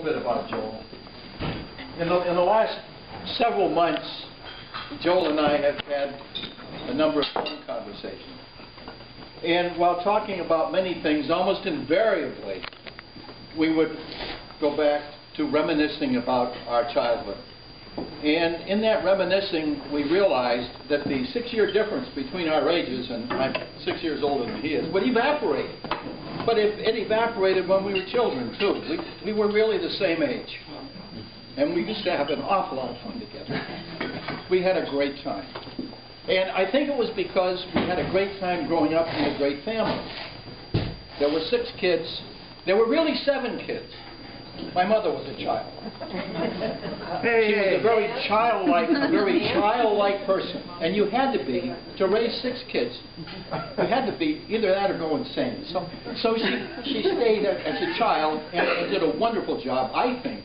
little bit about Joel. In the last several months, Joel and I have had a number of phone conversations. And while talking about many things, almost invariably, we would go back to reminiscing about our childhood. And in that reminiscing, we realized that the 6-year difference between our ages, and I'm 6 years older than he is, would evaporate. But it evaporated when we were children, too. We were really the same age. And we used to have an awful lot of fun together. We had a great time. And I think it was because we had a great time growing up in a great family. There were 6 kids. There were really 7 kids. My mother was a child. She was a very childlike person. And you had to be, to raise 6 kids, you had to be either that or go insane. So she stayed as a child and did a wonderful job, I think.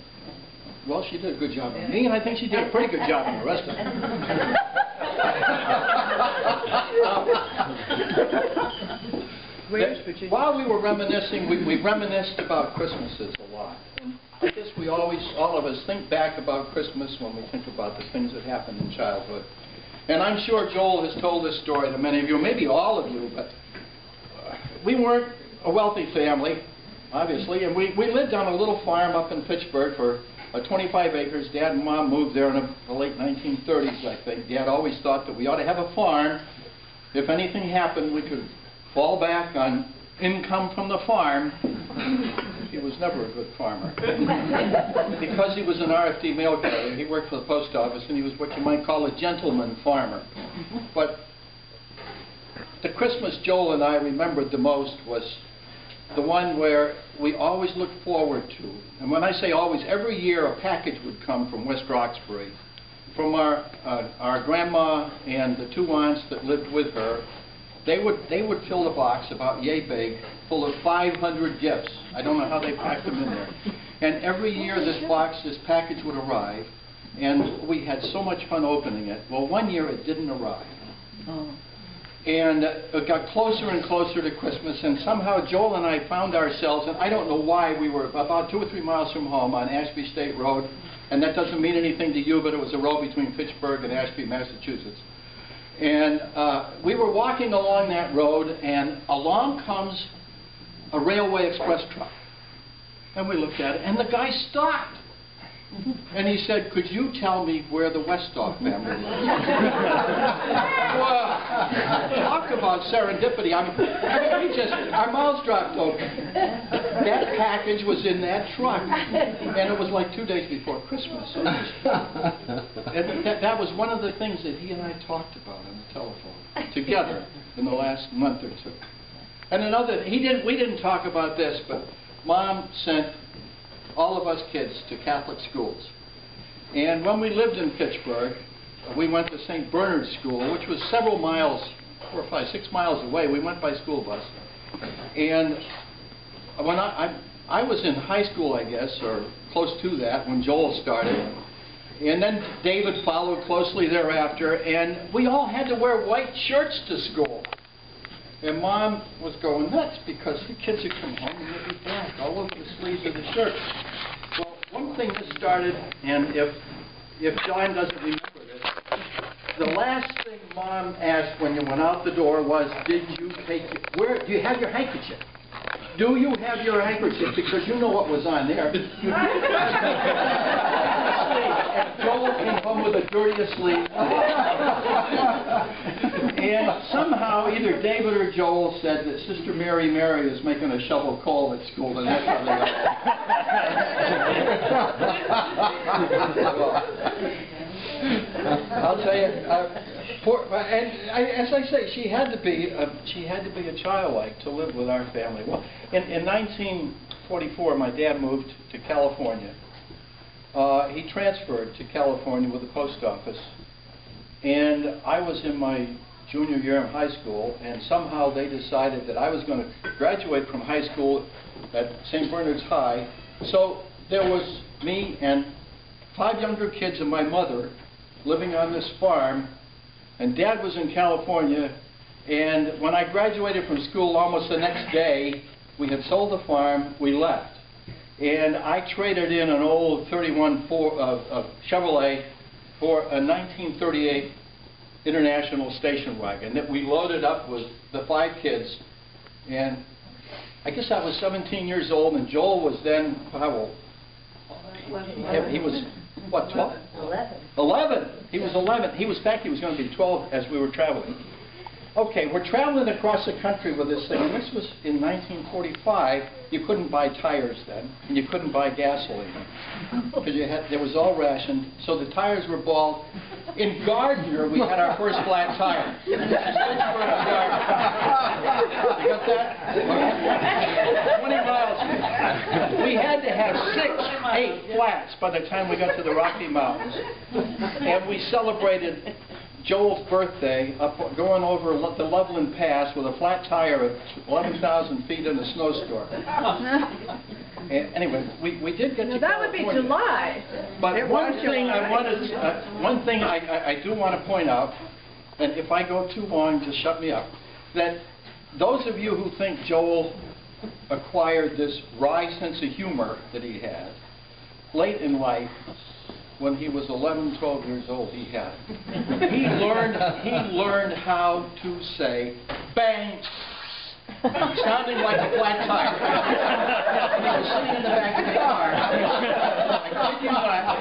Well, she did a good job on me, and I think she did a pretty good job on the rest of them. While we were reminiscing, we reminisced about Christmases a lot. And I guess we always, all of us, think back about Christmas when we think about the things that happened in childhood. And I'm sure Joel has told this story to many of you, maybe all of you, but we weren't a wealthy family, obviously, and we lived on a little farm up in Fitchburg for 25 acres. Dad and Mom moved there in the late 1930s, I think. Dad always thought that we ought to have a farm. If anything happened, we could fall back on income from the farm. He was never a good farmer. Because he was an RFD mail carrier, he worked for the post office, and he was what you might call a gentleman farmer. But the Christmas Joel and I remembered the most was the one where we always looked forward to. And when I say always, every year a package would come from West Roxbury, from our grandma and the 2 aunts that lived with her. They would fill the box about yay big, full of 500 gifts. I don't know how they packed them in there. And every year this package would arrive, and we had so much fun opening it. Well, one year it didn't arrive. And it got closer and closer to Christmas, and somehow Joel and I found ourselves, and I don't know why, we were about 2 or 3 miles from home on Ashby State Road, and that doesn't mean anything to you, but it was a road between Fitchburg and Ashby, Massachusetts. And we were walking along that road, and along comes a Railway Express truck. And we looked at it, and the guy stopped. And he said, "Could you tell me where the Westhoff family lives?" Well, talk about serendipity. Our mouths dropped open. That package was in that truck. And it was like 2 days before Christmas. So and that was one of the things that he and I talked about on the telephone together in the last month or 2. And another, we didn't talk about this, but Mom sent all of us kids to Catholic schools. And when we lived in Fitchburg, we went to St. Bernard's School, which was several miles, 4 or 5, 6 miles away. We went by school bus. And when I was in high school, I guess, or close to that, when Joel started. And then David followed closely thereafter. And we all had to wear white shirts to school. And Mom was going nuts because the kids would come home and they'd be black all over the sleeves of the shirt. Well, one thing that started, and if John doesn't remember this, the last thing Mom asked when you went out the door was, "Did you take where do you have your handkerchief? Do you have your handkerchief?" Because you know what was on there. And Joel came home with the dirtiest sleeve. And somehow either David or Joel said that Sister Mary is making a shovel call at school, and that's how they got. I'll tell you, as I say, she had to be a childlike to live with our family. Well, in 1944, my dad moved to California. He transferred to California with the post office, and I was in my junior year in high school, and somehow they decided that I was going to graduate from high school at St. Bernard's High. So there was me and 5 younger kids and my mother living on this farm, and Dad was in California, and when I graduated from school almost the next day, we had sold the farm, we left. and I traded in an old 31 Chevrolet for a 1938 International station wagon that we loaded up with the 5 kids. And I guess I was 17 years old, and Joel was then, how old? He was, what, 12? 11. He was 11. In fact, he was going to be 12 as we were traveling. Okay, we're traveling across the country with this thing, and this was in 1945. You couldn't buy tires then, and you couldn't buy gasoline, because there was all rationed, so the tires were bald. In Gardner, we had our first flat tire. You got that? 20 miles. We had to have 6, 8 flats by the time we got to the Rocky Mountains, and we celebrated Joel's birthday going over the Loveland Pass with a flat tire at 11,000 feet in a snowstorm. Anyway, we did get to that would be July. But one thing I do want to point out, and if I go too long, just shut me up, that those of you who think Joel acquired this wry sense of humor that he had late in life, when he was 11, 12 years old, he had it. He learned how to say bang, sounding like a flat tire. And he was sitting in the back of the car. I kid you not.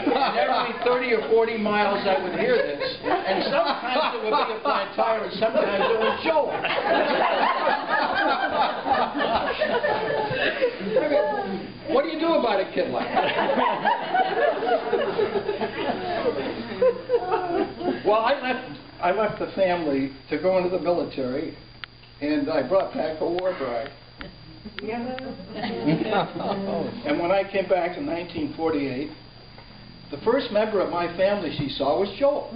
And every 30 or 40 miles I would hear this, and sometimes it would be a flat tire, and sometimes it was Joel. What do you do about a kid like that? Well, I left the family to go into the military, and I brought back a war bride. And when I came back in 1948, the first member of my family she saw was Joel.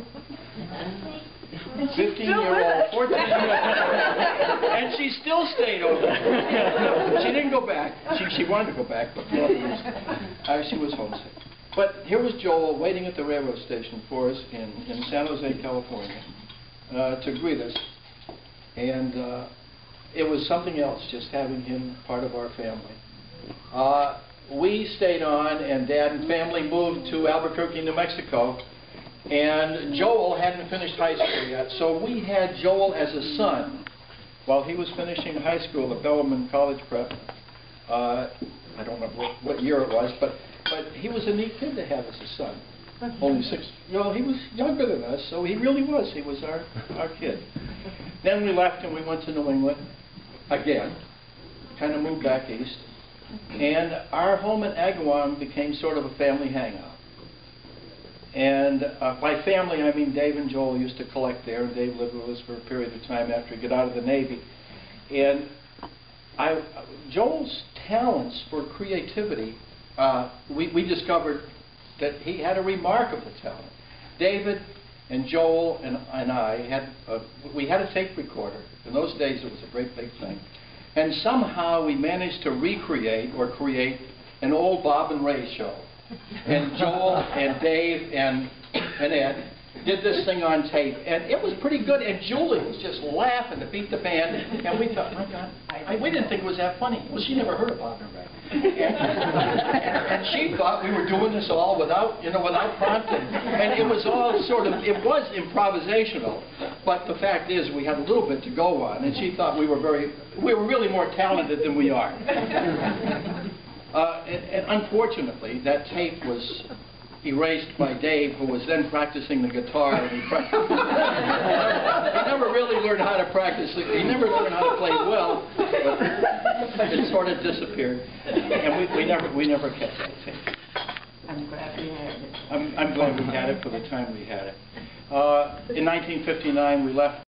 15-year-old, 14-year-old, and she still stayed over. She didn't go back. She wanted to go back, but for other reasons. She was homesick. But here was Joel waiting at the railroad station for us in San Jose, California, to greet us. And it was something else just having him part of our family. We stayed on, and Dad and family moved to Albuquerque, New Mexico. And Joel hadn't finished high school yet, so we had Joel as a son while he was finishing high school at Bellarmine College Prep. I don't know what year it was, but he was a neat kid to have as a son. Only 6, he was younger than us, so he really was. He was our kid. Then we left and we went to New England again, kind of moved back east, and our home in Agawam became sort of a family hangout. And by family, I mean Dave and Joel used to collect there, and Dave lived with us for a period of time after he got out of the Navy. And Joel's talents for creativity, we discovered that he had a remarkable talent. David and Joel and I had a tape recorder. In those days, it was a great big thing. And somehow we managed to recreate or create an old Bob and Ray show. And Joel and Dave and Ed did this thing on tape, and it was pretty good, and Julie was just laughing to beat the band, and we thought, my God, we didn't think it was that funny. Well, she never heard of Bob and Ray. And she thought we were doing this all without prompting. And it was all it was improvisational, but the fact is we had a little bit to go on, and she thought we were really more talented than we are. And unfortunately, that tape was erased by Dave, who was then practicing the guitar. And he never really learned how to practice. He never learned how to play well, but it sort of disappeared. And we never kept that tape. I'm glad we had it. I'm glad we had it for the time we had it. In 1959, we left